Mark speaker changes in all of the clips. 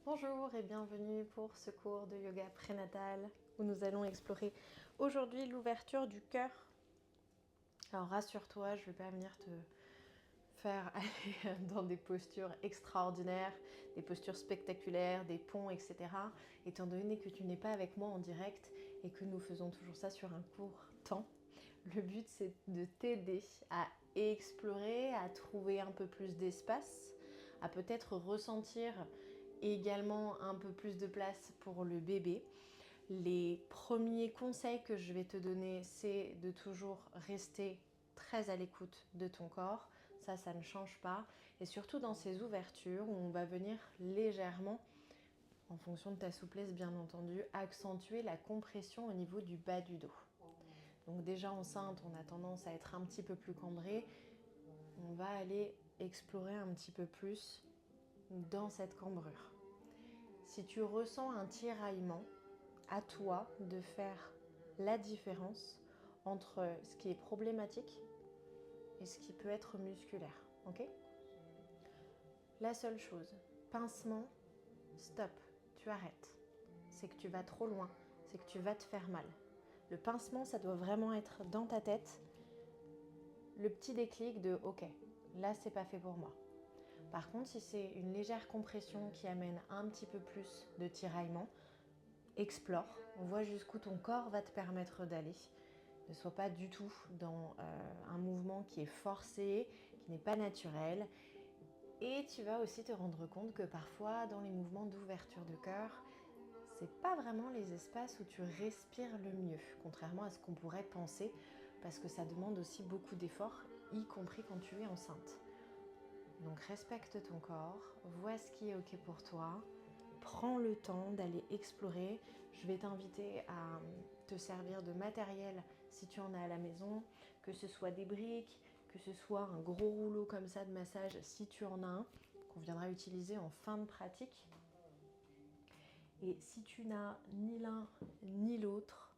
Speaker 1: Bonjour et bienvenue pour ce cours de yoga prénatal où nous allons explorer aujourd'hui l'ouverture du cœur. Alors rassure-toi, je ne vais pas venir te faire aller dans des postures extraordinaires, des postures spectaculaires, des ponts, etc. Étant donné que tu n'es pas avec moi en direct et que nous faisons toujours ça sur un court temps, le but c'est de t'aider à explorer, à trouver un peu plus d'espace, à peut-être ressentir également un peu plus de place pour le bébé. Les premiers conseils que je vais te donner, c'est de toujours rester très à l'écoute de ton corps. Ça ne change pas. Et surtout dans ces ouvertures où on va venir légèrement, en fonction de ta souplesse bien entendu, accentuer la compression au niveau du bas du dos. Donc déjà enceinte, on a tendance à être un petit peu plus cambré. On va aller explorer un petit peu plus dans cette cambrure. Si tu ressens un tiraillement, à toi de faire la différence entre ce qui est problématique et ce qui peut être musculaire. Ok ? La seule chose, pincement, stop, tu arrêtes. C'est que tu vas trop loin, c'est que tu vas te faire mal. Le pincement, ça doit vraiment être dans ta tête le petit déclic de ok, là c'est pas fait pour moi. Par contre, si c'est une légère compression qui amène un petit peu plus de tiraillement, explore, on voit jusqu'où ton corps va te permettre d'aller. Ne sois pas du tout dans un mouvement qui est forcé, qui n'est pas naturel. Et tu vas aussi te rendre compte que parfois, dans les mouvements d'ouverture de cœur, c'est pas vraiment les espaces où tu respires le mieux, contrairement à ce qu'on pourrait penser, parce que ça demande aussi beaucoup d'efforts, y compris quand tu es enceinte. Donc respecte ton corps, vois ce qui est ok pour toi, prends le temps d'aller explorer. Je vais t'inviter à te servir de matériel si tu en as à la maison, que ce soit des briques, que ce soit un gros rouleau comme ça de massage si tu en as un, qu'on viendra utiliser en fin de pratique. Et si tu n'as ni l'un ni l'autre,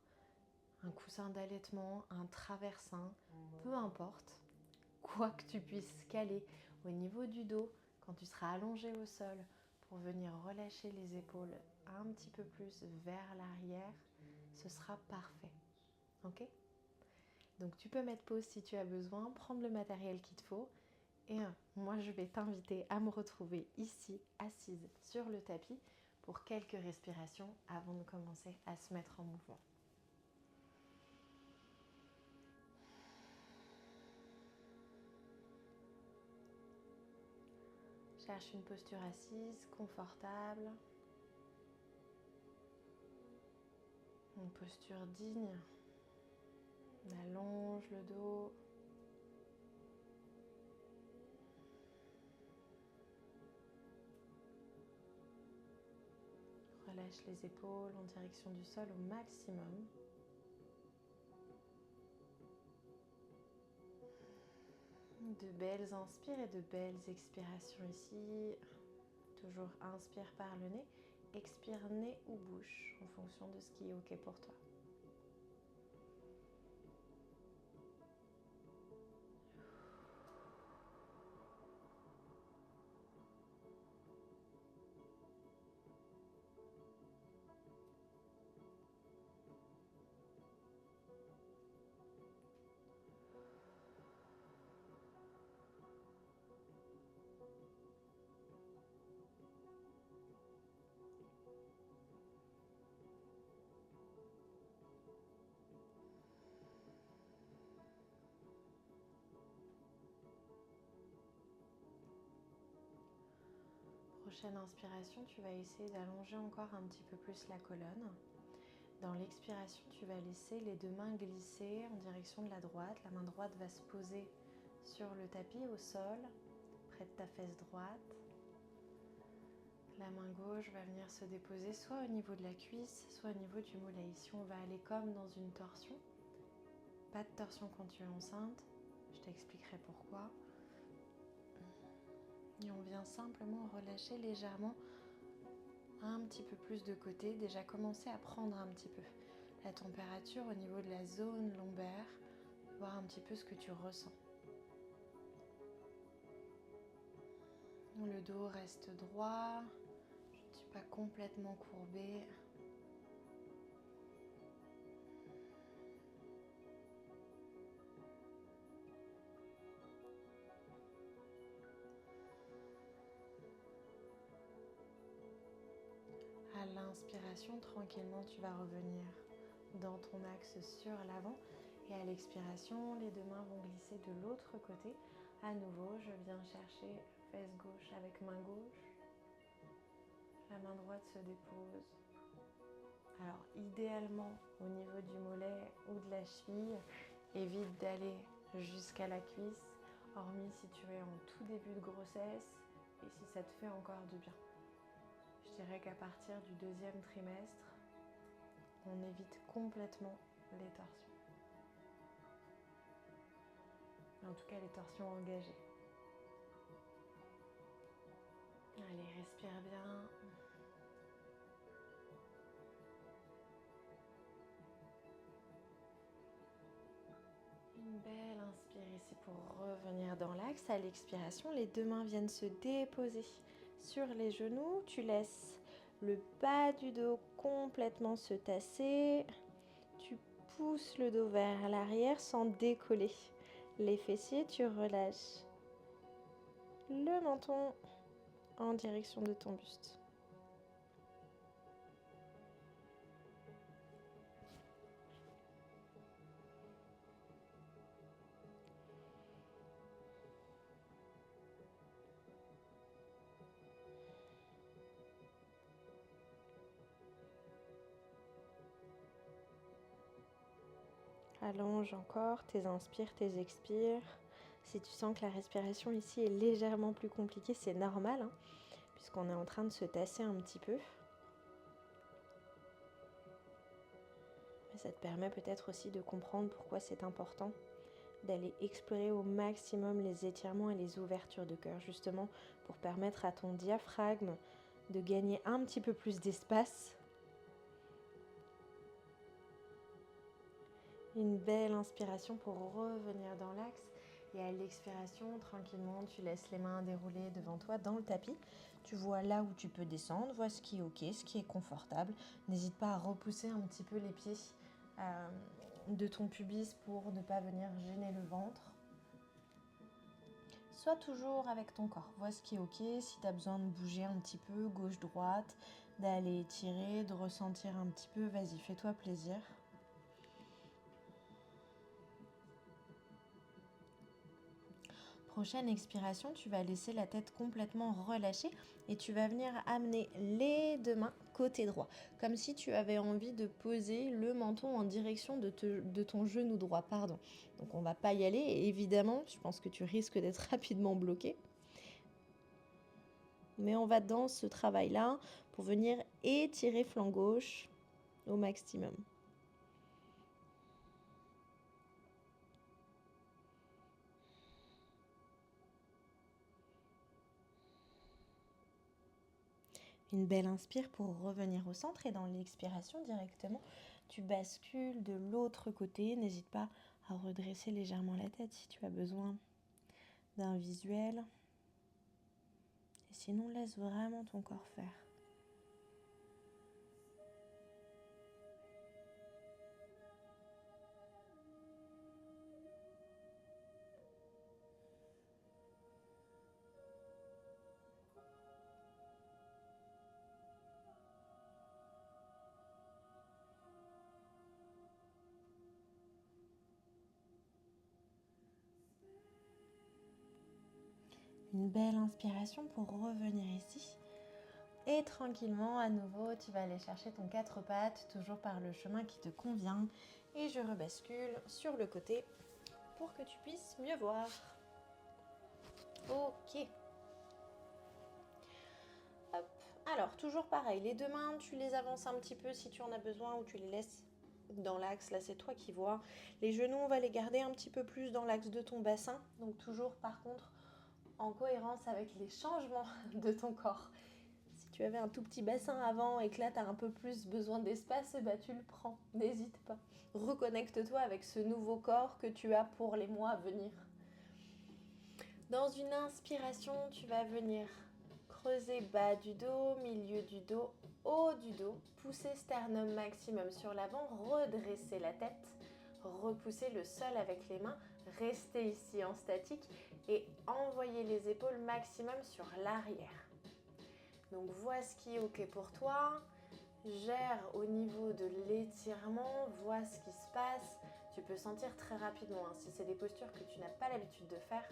Speaker 1: un coussin d'allaitement, un traversin, peu importe, quoi que tu puisses caler au niveau du dos quand tu seras allongé au sol pour venir relâcher les épaules un petit peu plus vers l'arrière, ce sera parfait. Ok ? Donc tu peux mettre pause si tu as besoin, prendre le matériel qu'il te faut et moi je vais t'inviter à me retrouver ici assise sur le tapis pour quelques respirations avant de commencer à se mettre en mouvement. Cherche une posture assise, confortable. Une posture digne. Allonge le dos. Relâche les épaules en direction du sol au maximum. De belles inspires et de belles expirations ici. Toujours inspire par le nez, expire nez ou bouche en fonction de ce qui est ok pour toi. Prochaine inspiration, tu vas essayer d'allonger encore un petit peu plus la colonne. Dans l'expiration, tu vas laisser les deux mains glisser en direction de la droite. La main droite va se poser sur le tapis au sol, près de ta fesse droite. La main gauche va venir se déposer soit au niveau de la cuisse, soit au niveau du mollet. Ici, on va aller comme dans une torsion. Pas de torsion quand tu es enceinte, je t'expliquerai pourquoi. Et on vient simplement relâcher légèrement un petit peu plus de côté, déjà commencer à prendre un petit peu la température au niveau de la zone lombaire, voir un petit peu ce que tu ressens. Le dos reste droit, tu pas complètement courbé. À l'inspiration, tranquillement, tu vas revenir dans ton axe sur l'avant. Et à l'expiration, les deux mains vont glisser de l'autre côté. À nouveau, je viens chercher fesse gauche avec main gauche. La main droite se dépose. Alors, idéalement, au niveau du mollet ou de la cheville, évite d'aller jusqu'à la cuisse, hormis si tu es en tout début de grossesse et si ça te fait encore du bien. Je dirais qu'à partir du deuxième trimestre, on évite complètement les torsions. En tout cas, les torsions engagées. Allez, respire bien. Une belle inspire ici pour revenir dans l'axe. À l'expiration, les deux mains viennent se déposer sur les genoux. Tu laisses le bas du dos complètement se tasser. Tu pousses le dos vers l'arrière sans décoller les fessiers. Tu relâches le menton en direction de ton buste. Allonge encore tes inspires, tes expires. Si tu sens que la respiration ici est légèrement plus compliquée, c'est normal, hein, puisqu'on est en train de se tasser un petit peu. Mais ça te permet peut-être aussi de comprendre pourquoi c'est important d'aller explorer au maximum les étirements et les ouvertures de cœur, justement pour permettre à ton diaphragme de gagner un petit peu plus d'espace. Une belle inspiration pour revenir dans l'axe. Et à l'expiration, tranquillement, tu laisses les mains dérouler devant toi dans le tapis. Tu vois là où tu peux descendre, vois ce qui est ok, ce qui est confortable. N'hésite pas à repousser un petit peu les pieds de ton pubis pour ne pas venir gêner le ventre. Sois toujours avec ton corps, vois ce qui est ok. Si tu as besoin de bouger un petit peu, gauche-droite, d'aller étirer, de ressentir un petit peu, vas-y, fais-toi plaisir. Prochaine expiration, tu vas laisser la tête complètement relâchée et tu vas venir amener les deux mains côté droit, comme si tu avais envie de poser le menton en direction de ton genou droit. Pardon. Donc on ne va pas y aller et évidemment, je pense que tu risques d'être rapidement bloqué. Mais on va dans ce travail-là pour venir étirer flanc gauche au maximum. Une belle inspire pour revenir au centre et dans l'expiration directement, tu bascules de l'autre côté. N'hésite pas à redresser légèrement la tête si tu as besoin d'un visuel. Et sinon, laisse vraiment ton corps faire. Une belle inspiration pour revenir ici. Et tranquillement, à nouveau, tu vas aller chercher ton quatre pattes, toujours par le chemin qui te convient. Et je rebascule sur le côté pour que tu puisses mieux voir. Ok. Hop. Alors, toujours pareil, les deux mains, tu les avances un petit peu si tu en as besoin ou tu les laisses dans l'axe. Là, c'est toi qui vois. Les genoux, on va les garder un petit peu plus dans l'axe de ton bassin. Donc, toujours, par contre, en cohérence avec les changements de ton corps. Si tu avais un tout petit bassin avant et que là, tu as un peu plus besoin d'espace, bah, tu le prends. N'hésite pas. Reconnecte-toi avec ce nouveau corps que tu as pour les mois à venir. Dans une inspiration, tu vas venir Creusez bas du dos, milieu du dos, haut du dos. Poussez sternum maximum sur l'avant, redressez la tête. Repoussez le sol avec les mains. Restez ici en statique et envoyez les épaules maximum sur l'arrière. Donc vois ce qui est ok pour toi. Gère au niveau de l'étirement, vois ce qui se passe. Tu peux sentir très rapidement, si c'est des postures que tu n'as pas l'habitude de faire,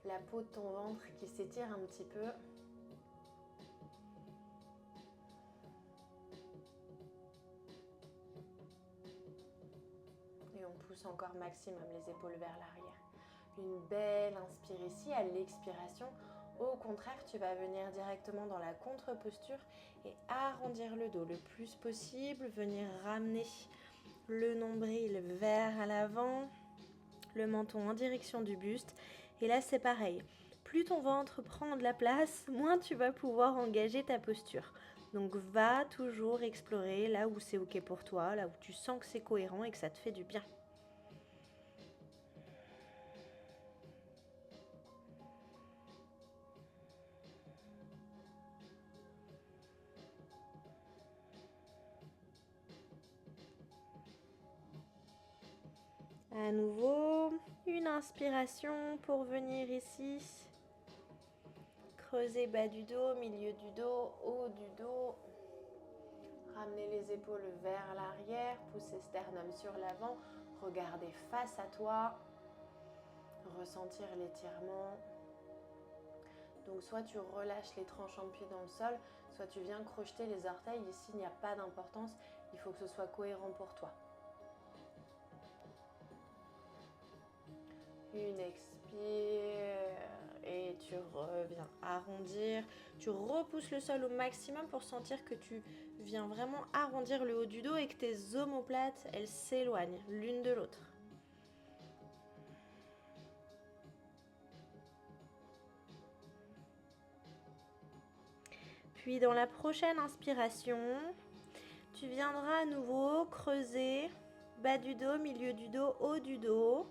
Speaker 1: la peau de ton ventre qui s'étire un petit peu. Et on pousse encore maximum les épaules vers l'arrière. Une belle inspire ici. À l'expiration, au contraire, tu vas venir directement dans la contre-posture et arrondir le dos le plus possible. Venir ramener le nombril vers l'avant, le menton en direction du buste. Et là, c'est pareil. Plus ton ventre prend de la place, moins tu vas pouvoir engager ta posture. Donc, va toujours explorer là où c'est ok pour toi, là où tu sens que c'est cohérent et que ça te fait du bien. À nouveau, une inspiration pour venir ici. Creusez bas du dos, milieu du dos, haut du dos. Ramenez les épaules vers l'arrière, poussez sternum sur l'avant. Regardez face à toi. Ressentir l'étirement. Donc soit tu relâches les tranches en pied dans le sol, soit tu viens crocheter les orteils. Ici, il n'y a pas d'importance. Il faut que ce soit cohérent pour toi. Une expire et tu reviens arrondir. Tu repousses le sol au maximum pour sentir que tu viens vraiment arrondir le haut du dos et que tes omoplates, elles s'éloignent l'une de l'autre. Puis dans la prochaine inspiration, tu viendras à nouveau creuser bas du dos, milieu du dos, haut du dos.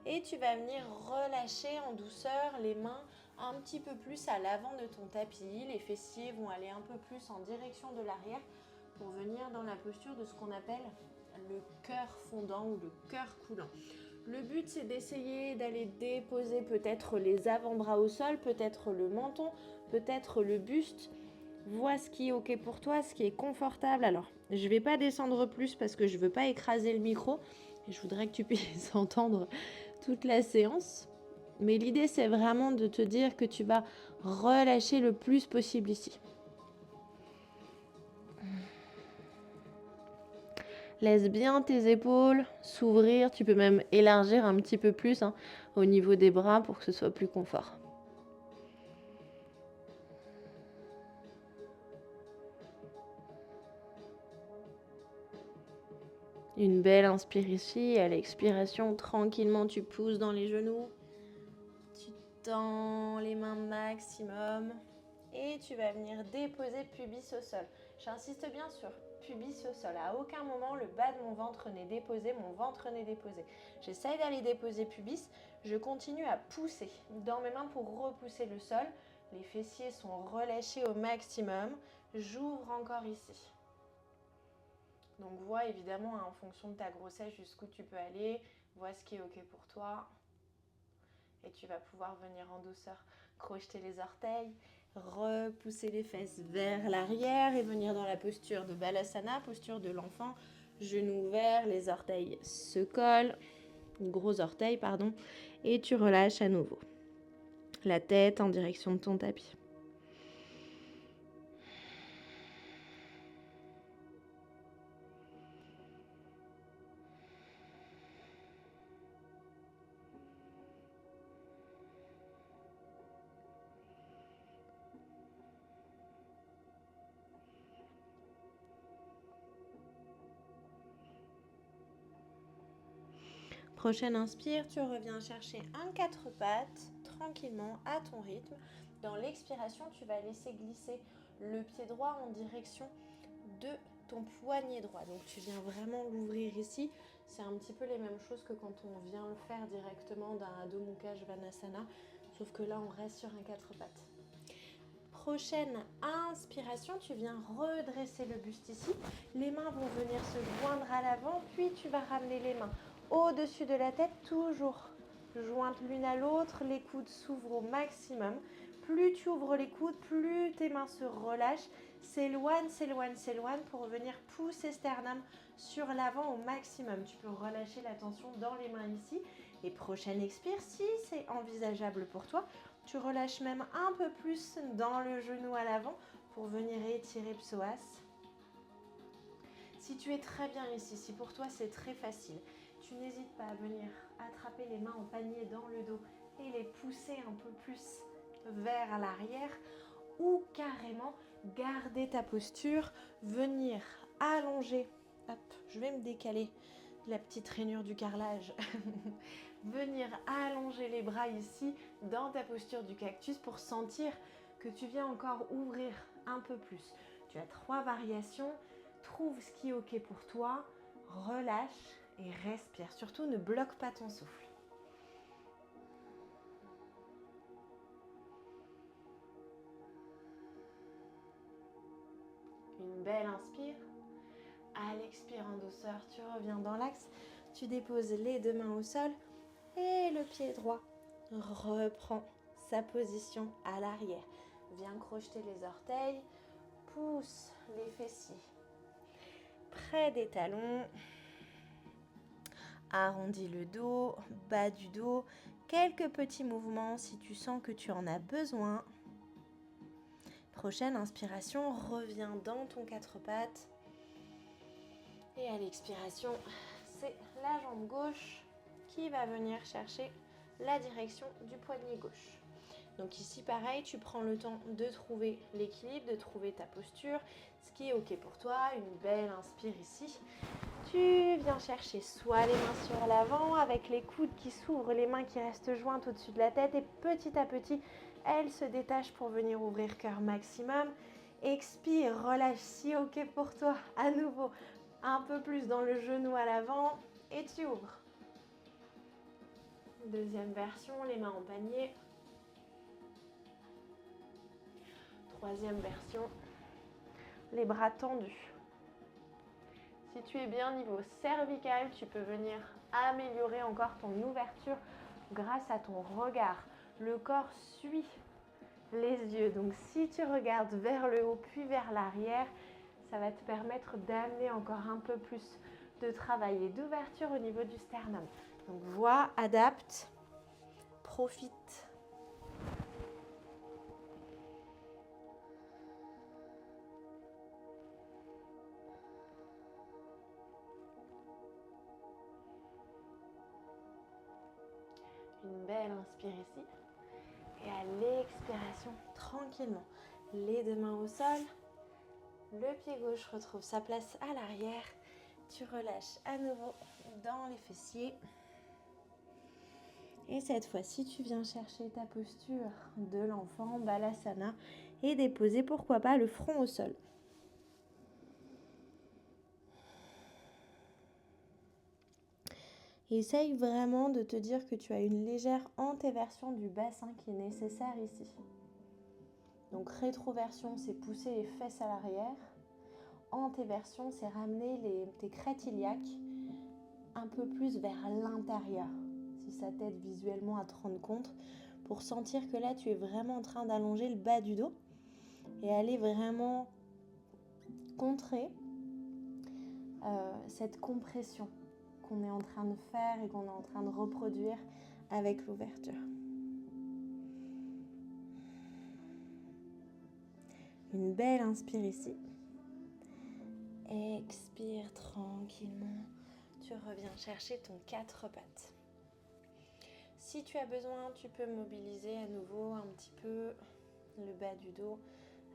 Speaker 1: Et tu vas venir relâcher en douceur les mains un petit peu plus à l'avant de ton tapis. Les fessiers vont aller un peu plus en direction de l'arrière pour venir dans la posture de ce qu'on appelle le cœur fondant ou le cœur coulant. Le but, c'est d'essayer d'aller déposer peut-être les avant-bras au sol, peut-être le menton, peut-être le buste. Vois ce qui est ok pour toi, ce qui est confortable. Alors, je ne vais pas descendre plus parce que je ne veux pas écraser le micro. Et je voudrais que tu puisses entendre toute la séance. Mais l'idée, c'est vraiment de te dire que tu vas relâcher le plus possible ici. Laisse bien tes épaules s'ouvrir. Tu peux même élargir un petit peu plus au niveau des bras pour que ce soit plus confort. Une belle inspire ici. À l'expiration, tranquillement, tu pousses dans les genoux. Tu tends les mains maximum. Et tu vas venir déposer pubis au sol. J'insiste bien sur pubis au sol. À aucun moment, le bas de mon ventre n'est déposé, mon ventre n'est déposé. J'essaye d'aller déposer pubis. Je continue à pousser dans mes mains pour repousser le sol. Les fessiers sont relâchés au maximum. J'ouvre encore ici. Donc vois évidemment en fonction de ta grossesse jusqu'où tu peux aller. Vois ce qui est ok pour toi. Et tu vas pouvoir venir en douceur crocheter les orteils. Repousser les fesses vers l'arrière et venir dans la posture de Balasana, posture de l'enfant. Genoux ouverts, les orteils se collent, gros orteils, pardon, et tu relâches à nouveau. La tête en direction de ton tapis. Prochaine inspire, tu reviens chercher un 4 pattes, tranquillement, à ton rythme. Dans l'expiration, tu vas laisser glisser le pied droit en direction de ton poignet droit. Donc tu viens vraiment l'ouvrir ici. C'est un petit peu les mêmes choses que quand on vient le faire directement d'un Adho Mukha Svanasana, sauf que là on reste sur un 4 pattes. Prochaine inspiration, tu viens redresser le buste ici. Les mains vont venir se joindre à l'avant, puis tu vas ramener les mains au-dessus de la tête, toujours jointes l'une à l'autre. Les coudes s'ouvrent au maximum. Plus tu ouvres les coudes, plus tes mains se relâchent, s'éloignent, s'éloignent, s'éloignent pour venir pousser sternum sur l'avant au maximum. Tu peux relâcher la tension dans les mains ici. Et prochaine expire, si c'est envisageable pour toi, tu relâches même un peu plus dans le genou à l'avant pour venir étirer psoas. Si tu es très bien ici, si pour toi c'est très facile, tu n'hésites pas à venir attraper les mains en panier dans le dos et les pousser un peu plus vers l'arrière ou carrément garder ta posture, venir allonger. Hop, je vais me décaler la petite rainure du carrelage. Venir allonger les bras ici dans ta posture du cactus pour sentir que tu viens encore ouvrir un peu plus. Tu as 3 variations. Trouve ce qui est OK pour toi. Relâche et respire. Surtout, ne bloque pas ton souffle. Une belle inspire. À l'expire en douceur, tu reviens dans l'axe. Tu déposes les 2 mains au sol et le pied droit reprend sa position à l'arrière. Viens crocheter les orteils, pousse les fessiers près des talons. Arrondis le dos, bas du dos. Quelques petits mouvements si tu sens que tu en as besoin. Prochaine inspiration, reviens dans ton 4 pattes. Et à l'expiration, c'est la jambe gauche qui va venir chercher la direction du poignet gauche. Donc ici, pareil, tu prends le temps de trouver l'équilibre, de trouver ta posture, ce qui est OK pour toi. Une belle inspire ici. Tu viens chercher soit les mains sur l'avant avec les coudes qui s'ouvrent, les mains qui restent jointes au-dessus de la tête et petit à petit, elles se détachent pour venir ouvrir cœur maximum. Expire, relâche si OK pour toi. À nouveau, un peu plus dans le genou à l'avant et tu ouvres. Deuxième version, les mains en panier. Troisième version, les bras tendus. Si tu es bien niveau cervical, tu peux venir améliorer encore ton ouverture grâce à ton regard. Le corps suit les yeux. Donc si tu regardes vers le haut puis vers l'arrière, ça va te permettre d'amener encore un peu plus de travail et d'ouverture au niveau du sternum. Donc vois, adapte, profite. Une belle inspire ici. Et à l'expiration, tranquillement, les 2 mains au sol. Le pied gauche retrouve sa place à l'arrière. Tu relâches à nouveau dans les fessiers. Et cette fois-ci, tu viens chercher ta posture de l'enfant, Balasana, et déposer, pourquoi pas, le front au sol. Essaye vraiment de te dire que tu as une légère antéversion du bassin qui est nécessaire ici. Donc rétroversion, c'est pousser les fesses à l'arrière. Antéversion, c'est ramener tes crêtes iliaques un peu plus vers l'intérieur. Si ça t'aide visuellement à te rendre compte, pour sentir que là, tu es vraiment en train d'allonger le bas du dos et aller vraiment contrer cette compression qu'on est en train de faire et qu'on est en train de reproduire avec l'ouverture. Une belle inspire ici. Expire tranquillement. Tu reviens chercher ton 4 pattes. Si tu as besoin, tu peux mobiliser à nouveau un petit peu le bas du dos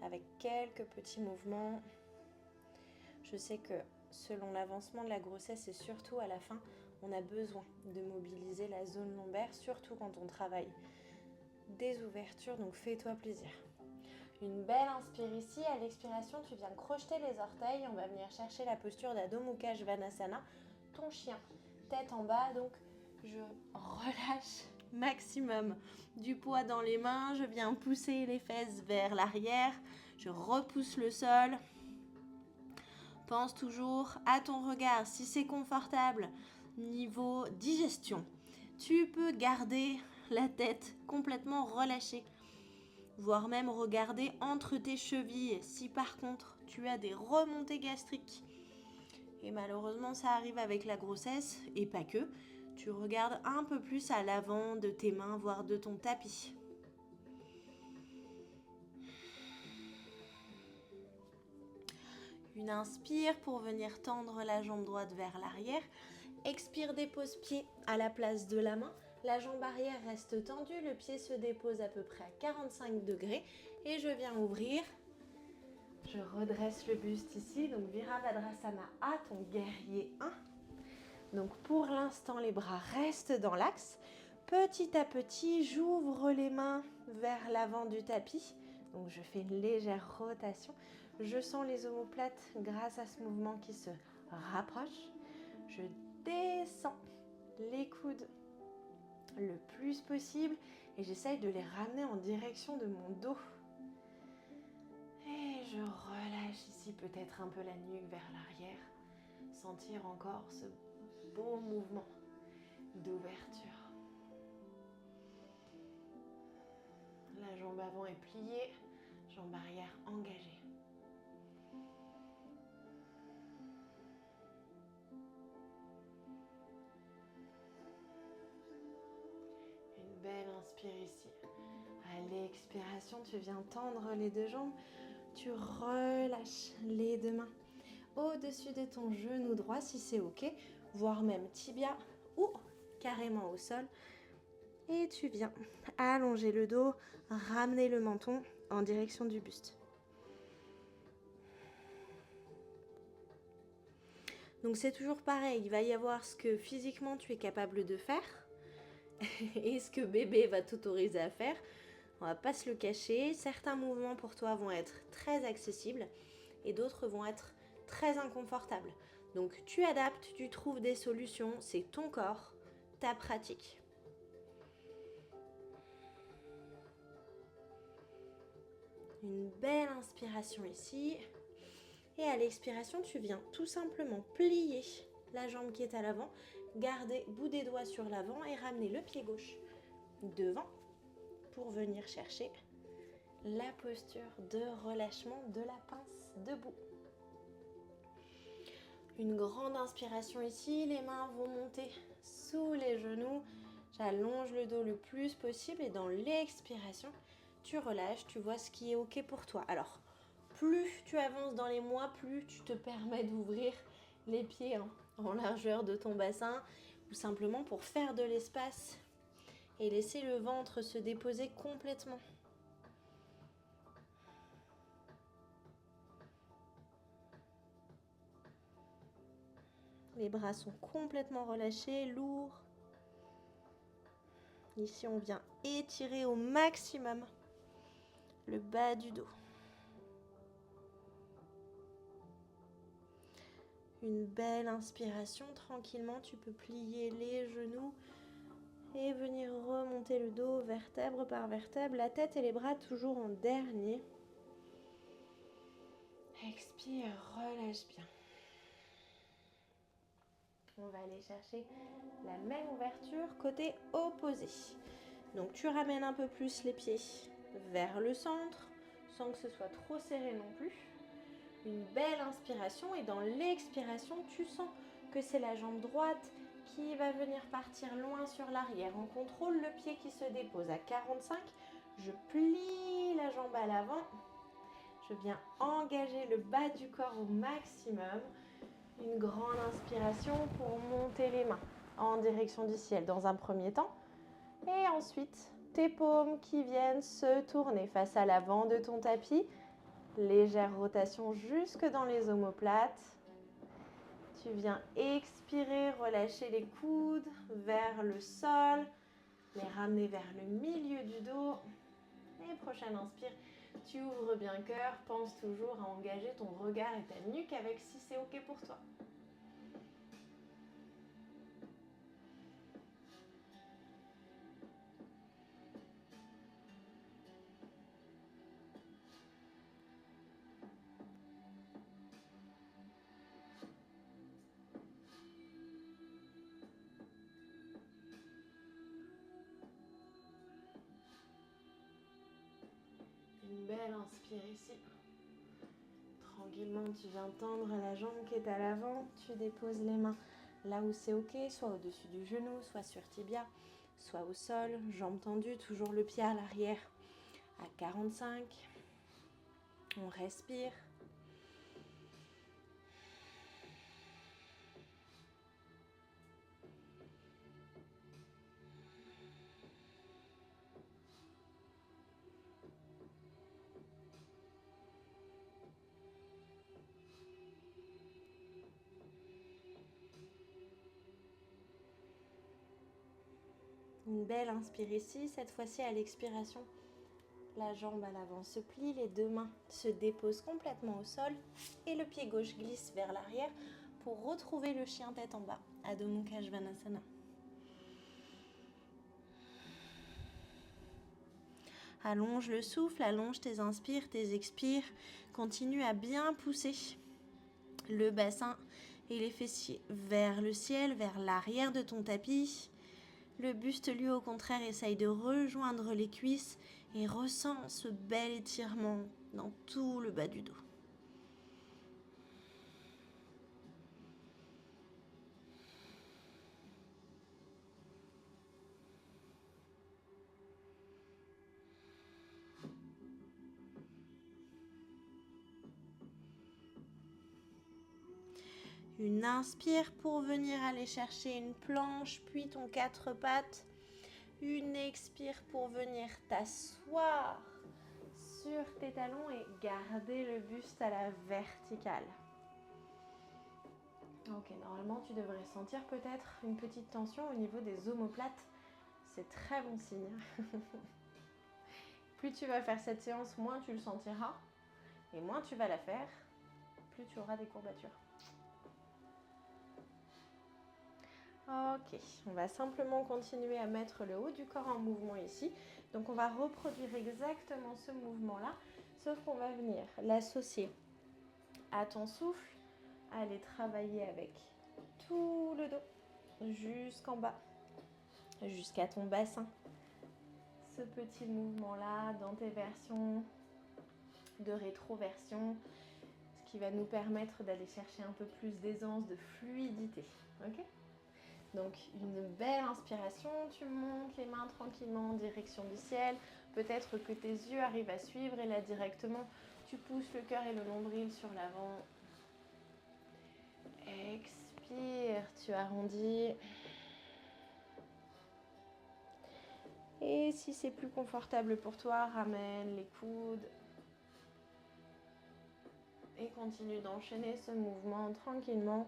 Speaker 1: avec quelques petits mouvements. Je sais que selon l'avancement de la grossesse et surtout à la fin, on a besoin de mobiliser la zone lombaire, surtout quand on travaille des ouvertures, donc fais-toi plaisir. Une belle inspire ici, à l'expiration, tu viens crocheter les orteils, on va venir chercher la posture d'Adho Mukha Svanasana, ton chien, tête en bas, donc je relâche maximum du poids dans les mains. Je viens pousser les fesses vers l'arrière. Je repousse le sol. Pense toujours à ton regard. Si c'est confortable, niveau digestion, tu peux garder la tête complètement relâchée, voire même regarder entre tes chevilles si par contre tu as des remontées gastriques. Et malheureusement, ça arrive avec la grossesse et pas que. Tu regardes un peu plus à l'avant de tes mains, voire de ton tapis. Une inspire pour venir tendre la jambe droite vers l'arrière. Expire, dépose pied à la place de la main. La jambe arrière reste tendue, le pied se dépose à peu près à 45 degrés. Et je viens ouvrir. Je redresse le buste ici, donc Virabhadrasana à ton guerrier 1. Donc pour l'instant, les bras restent dans l'axe. Petit à petit, j'ouvre les mains vers l'avant du tapis. Donc je fais une légère rotation. Je sens les omoplates grâce à ce mouvement qui se rapproche. Je descends les coudes le plus possible et j'essaye de les ramener en direction de mon dos. Et je relâche ici peut-être un peu la nuque vers l'arrière. Sentir encore ce beau mouvement d'ouverture. La jambe avant est pliée, jambe arrière engagée. Une belle inspire ici. À l'expiration, tu viens tendre les deux jambes. Tu relâches les deux mains au-dessus de ton genou droit si c'est ok, voire même tibia ou carrément au sol. Et tu viens allonger le dos, ramener le menton en direction du buste. Donc c'est toujours pareil, il va y avoir ce que physiquement tu es capable de faire et ce que bébé va t'autoriser à faire. On va pas se le cacher, certains mouvements pour toi vont être très accessibles et d'autres vont être très inconfortables. Donc tu adaptes, tu trouves des solutions, c'est ton corps, ta pratique. Une belle inspiration ici. Et à l'expiration, tu viens tout simplement plier la jambe qui est à l'avant, garder bout des doigts sur l'avant et ramener le pied gauche devant pour venir chercher la posture de relâchement de la pince debout. Une grande inspiration ici, les mains vont monter sous les genoux. J'allonge le dos le plus possible et dans l'expiration, tu relâches, tu vois ce qui est ok pour toi. Alors, plus tu avances dans les mois, plus tu te permets d'ouvrir les pieds en largeur de ton bassin ou simplement pour faire de l'espace et laisser le ventre se déposer complètement. Les bras sont complètement relâchés, lourds. Ici, on vient étirer au maximum le bas du dos. Une belle inspiration, tranquillement, tu peux plier les genoux et venir remonter le dos vertèbre par vertèbre, la tête et les bras toujours en dernier. Expire, relâche bien. On va aller chercher la même ouverture côté opposé. Donc tu ramènes un peu plus les pieds vers le centre, sans que ce soit trop serré non plus. Une belle inspiration et dans l'expiration, tu sens que c'est la jambe droite qui va venir partir loin sur l'arrière. On contrôle le pied qui se dépose à 45. Je plie la jambe à l'avant. Je viens engager le bas du corps au maximum. Une grande inspiration pour monter les mains en direction du ciel dans un premier temps. Et ensuite, tes paumes qui viennent se tourner face à l'avant de ton tapis. Légère rotation jusque dans les omoplates. Tu viens expirer, relâcher les coudes vers le sol, les ramener vers le milieu du dos. Et prochaine inspire, tu ouvres bien le cœur, pense toujours à engager ton regard et ta nuque avec si c'est ok pour toi. inspire ici. Tranquillement, tu viens tendre la jambe qui est à l'avant. Tu déposes les mains là où c'est ok, soit au-dessus du genou, soit sur tibia, soit au sol. Jambes tendues, toujours le pied à l'arrière à 45. On respire. Une belle inspire ici, cette fois-ci à l'expiration. La jambe à l'avant se plie, les deux mains se déposent complètement au sol et le pied gauche glisse vers l'arrière pour retrouver le chien tête en bas, Adho Mukha Svanasana. Allonge le souffle, allonge tes inspires, tes expires. Continue à bien pousser le bassin et les fessiers vers le ciel, vers l'arrière de ton tapis. Le buste, lui, au contraire, essaye de rejoindre les cuisses et ressent ce bel étirement dans tout le bas du dos. Une inspire pour venir aller chercher une planche, puis ton quatre pattes. Une expire pour venir t'asseoir sur tes talons et garder le buste à la verticale. Ok, normalement tu devrais sentir peut-être une petite tension au niveau des omoplates. C'est très bon signe. Plus tu vas faire cette séance, moins tu le sentiras. Et moins tu vas la faire, plus tu auras des courbatures. Ok, on va simplement continuer à mettre le haut du corps en mouvement ici. Donc on va reproduire exactement ce mouvement-là, sauf qu'on va venir l'associer à ton souffle, aller travailler avec tout le dos jusqu'en bas, jusqu'à ton bassin. Ce petit mouvement-là dans tes versions de rétroversion, ce qui va nous permettre d'aller chercher un peu plus d'aisance, de fluidité. Ok ? Donc une belle inspiration, tu montes les mains tranquillement en direction du ciel. Peut-être que tes yeux arrivent à suivre et là directement, tu pousses le cœur et le nombril sur l'avant. Expire, tu arrondis. Et si c'est plus confortable pour toi, ramène les coudes. Et continue d'enchaîner ce mouvement tranquillement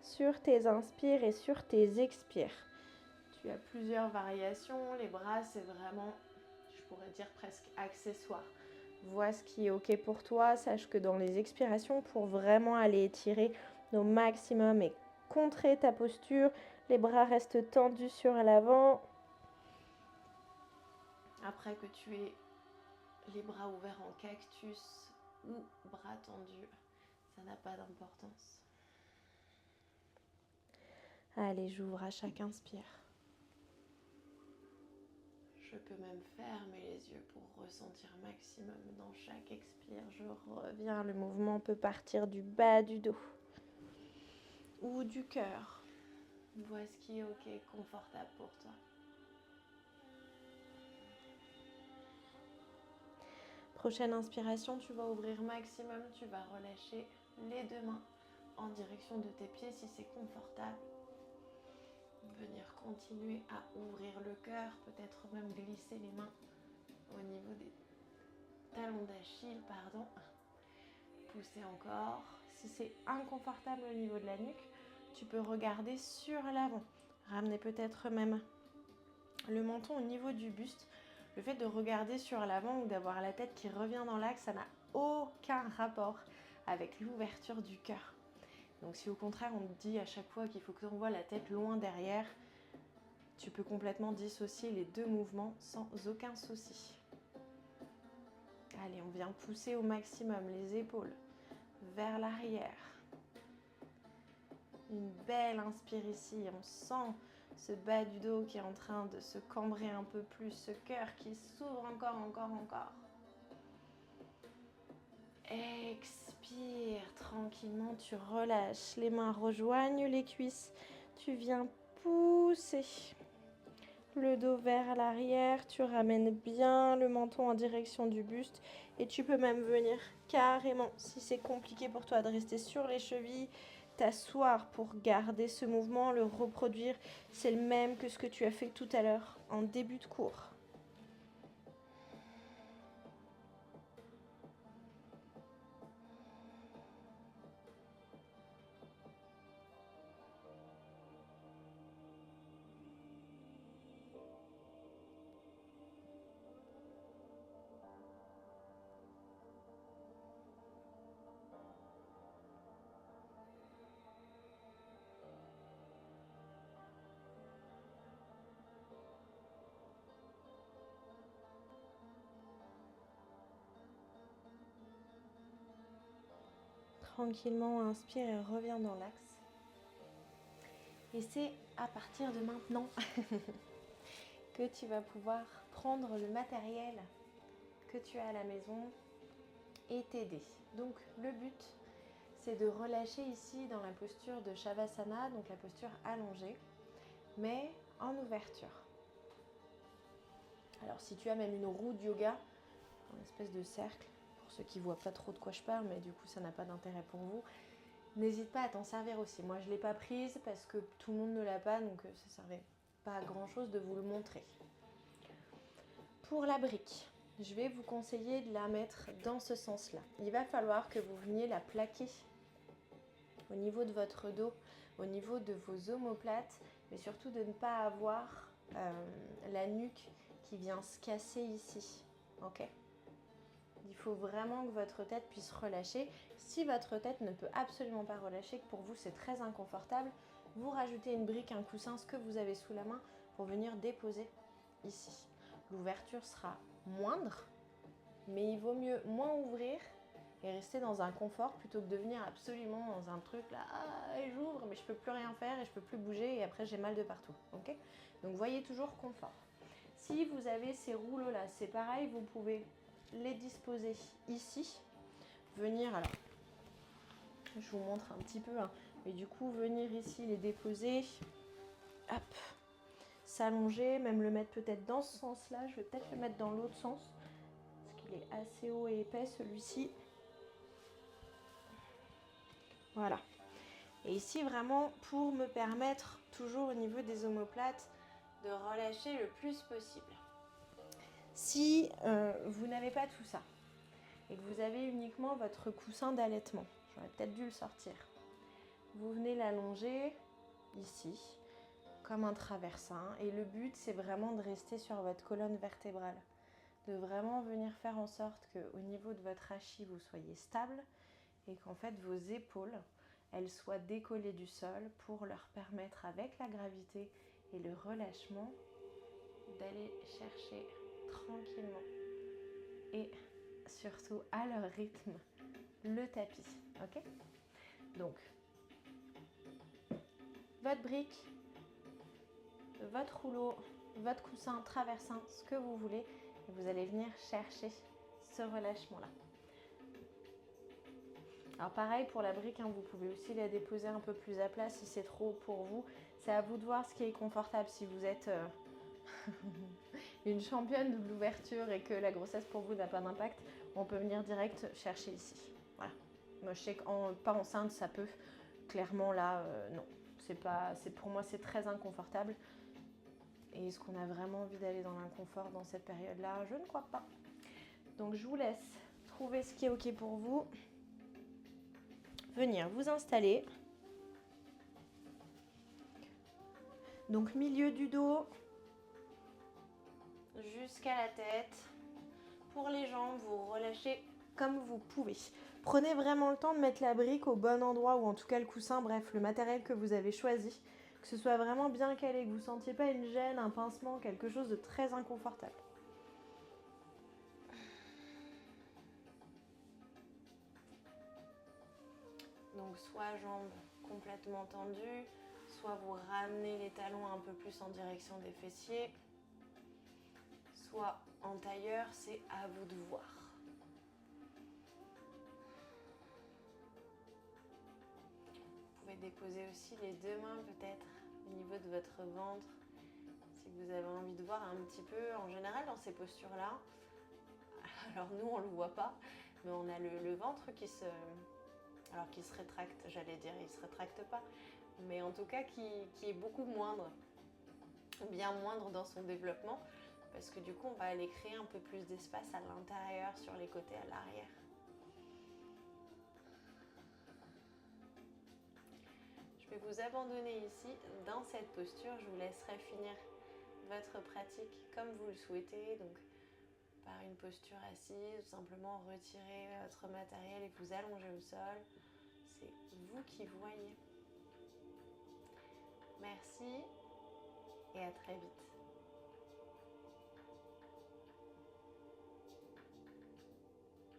Speaker 1: sur tes inspires et sur tes expires. Tu as plusieurs variations. Les bras, c'est vraiment, je pourrais dire presque accessoire. Vois ce qui est ok pour toi. Sache que dans les expirations, pour vraiment aller étirer au maximum et contrer ta posture, les bras restent tendus sur l'avant. Après que tu aies les bras ouverts en cactus ou bras tendus, ça n'a pas d'importance. Allez, j'ouvre à chaque inspire. Je peux même fermer les yeux pour ressentir maximum dans chaque expire. Je reviens, le mouvement peut partir du bas du dos ou du cœur. Vois ce qui est ok, confortable pour toi. Prochaine inspiration, tu vas ouvrir maximum, tu vas relâcher les deux mains en direction de tes pieds si c'est confortable. Venir continuer à ouvrir le cœur, peut-être même glisser les mains au niveau des talons d'Achille, pardon. Pousser encore. Si c'est inconfortable au niveau de la nuque, tu peux regarder sur l'avant. Ramener peut-être même le menton au niveau du buste. Le fait de regarder sur l'avant ou d'avoir la tête qui revient dans l'axe, ça n'a aucun rapport avec l'ouverture du cœur. Donc si au contraire on te dit à chaque fois qu'il faut que tu envoies la tête loin derrière, tu peux complètement dissocier les deux mouvements sans aucun souci. Allez, on vient pousser au maximum les épaules vers l'arrière. Une belle inspire ici, on sent ce bas du dos qui est en train de se cambrer un peu plus, ce cœur qui s'ouvre encore. Expire tranquillement, tu relâches. Les mains rejoignent les cuisses. Tu viens pousser le dos vers l'arrière. Tu ramènes bien le menton en direction du buste. Et tu peux même venir carrément, si c'est compliqué pour toi de rester sur les chevilles, t'asseoir pour garder ce mouvement, le reproduire. C'est le même que ce que tu as fait tout à l'heure en début de cours. Tranquillement, inspire et reviens dans l'axe. Et c'est à partir de maintenant que tu vas pouvoir prendre le matériel que tu as à la maison et t'aider. Donc le but, c'est de relâcher ici dans la posture de Shavasana, donc la posture allongée, mais en ouverture. Alors si tu as même une roue de yoga, une espèce de cercle, pour ceux qui ne voient pas trop de quoi je parle, mais du coup ça n'a pas d'intérêt pour vous, n'hésite pas à t'en servir aussi. Moi je ne l'ai pas prise parce que tout le monde ne l'a pas, donc ça ne servait pas à grand chose de vous le montrer. Pour la brique, je vais vous conseiller de la mettre dans ce sens-là. Il va falloir que vous veniez la plaquer au niveau de votre dos, au niveau de vos omoplates, mais surtout de ne pas avoir la nuque qui vient se casser ici. Ok ? Il faut vraiment que votre tête puisse relâcher. Si votre tête ne peut absolument pas relâcher, que pour vous c'est très inconfortable, vous rajoutez une brique, un coussin, ce que vous avez sous la main pour venir déposer ici. L'ouverture sera moindre, mais il vaut mieux moins ouvrir et rester dans un confort plutôt que de venir absolument dans un truc là, et j'ouvre mais je peux plus rien faire et je peux plus bouger et après j'ai mal de partout. Ok ? Donc voyez toujours confort. Si vous avez ces rouleaux là, c'est pareil, vous pouvez les disposer ici, venir, alors je vous montre un petit peu, hein, mais du coup venir ici les déposer, hop, s'allonger, même le mettre peut-être dans ce sens là, je vais peut-être le mettre dans l'autre sens parce qu'il est assez haut et épais celui-ci. Voilà. Et ici vraiment pour me permettre toujours au niveau des omoplates de relâcher le plus possible. Si vous n'avez pas tout ça et que vous avez uniquement votre coussin d'allaitement, j'aurais peut-être dû le sortir, vous venez l'allonger ici comme un traversin et le but c'est vraiment de rester sur votre colonne vertébrale, de vraiment venir faire en sorte qu'au niveau de votre rachis vous soyez stable et qu'en fait vos épaules elles soient décollées du sol pour leur permettre avec la gravité et le relâchement d'aller chercher tranquillement et surtout à leur rythme le tapis. Ok ? Donc votre brique, votre rouleau, votre coussin, traversin, ce que vous voulez, et vous allez venir chercher ce relâchement là. Alors pareil pour la brique, hein, vous pouvez aussi la déposer un peu plus à plat si c'est trop pour vous. C'est à vous de voir ce qui est confortable. Si vous êtes une championne de l'ouverture et que la grossesse pour vous n'a pas d'impact, on peut venir direct chercher ici. Voilà. Moi je sais qu'en pas enceinte ça peut. Clairement là, non. Pour moi c'est très inconfortable. Et est-ce qu'on a vraiment envie d'aller dans l'inconfort dans cette période-là ? Je ne crois pas. Donc je vous laisse trouver ce qui est ok pour vous. Venir vous installer. Donc milieu du dos jusqu'à la tête. Pour les jambes, vous relâchez comme vous pouvez. Prenez vraiment le temps de mettre la brique au bon endroit ou en tout cas le coussin, bref, le matériel que vous avez choisi. Que ce soit vraiment bien calé, que vous ne sentiez pas une gêne, un pincement, quelque chose de très inconfortable. Donc soit jambes complètement tendues, soit vous ramenez les talons un peu plus en direction des fessiers, soit en tailleur, c'est à vous de voir. pouvez déposer aussi les deux mains peut-être au niveau de votre ventre. Si vous avez envie de voir un petit peu, en général dans ces postures-là, alors nous on ne le voit pas, mais on a le ventre qui se rétracte, j'allais dire, il ne se rétracte pas, mais en tout cas qui est beaucoup moindre, bien moindre dans son développement, parce que du coup on va aller créer un peu plus d'espace à l'intérieur, sur les côtés, à l'arrière. Je vais vous abandonner ici dans cette posture. Je vous laisserai finir votre pratique comme vous le souhaitez, donc par une posture assise, ou simplement retirer votre matériel et vous allonger au sol. C'est vous qui voyez. Merci et à très vite.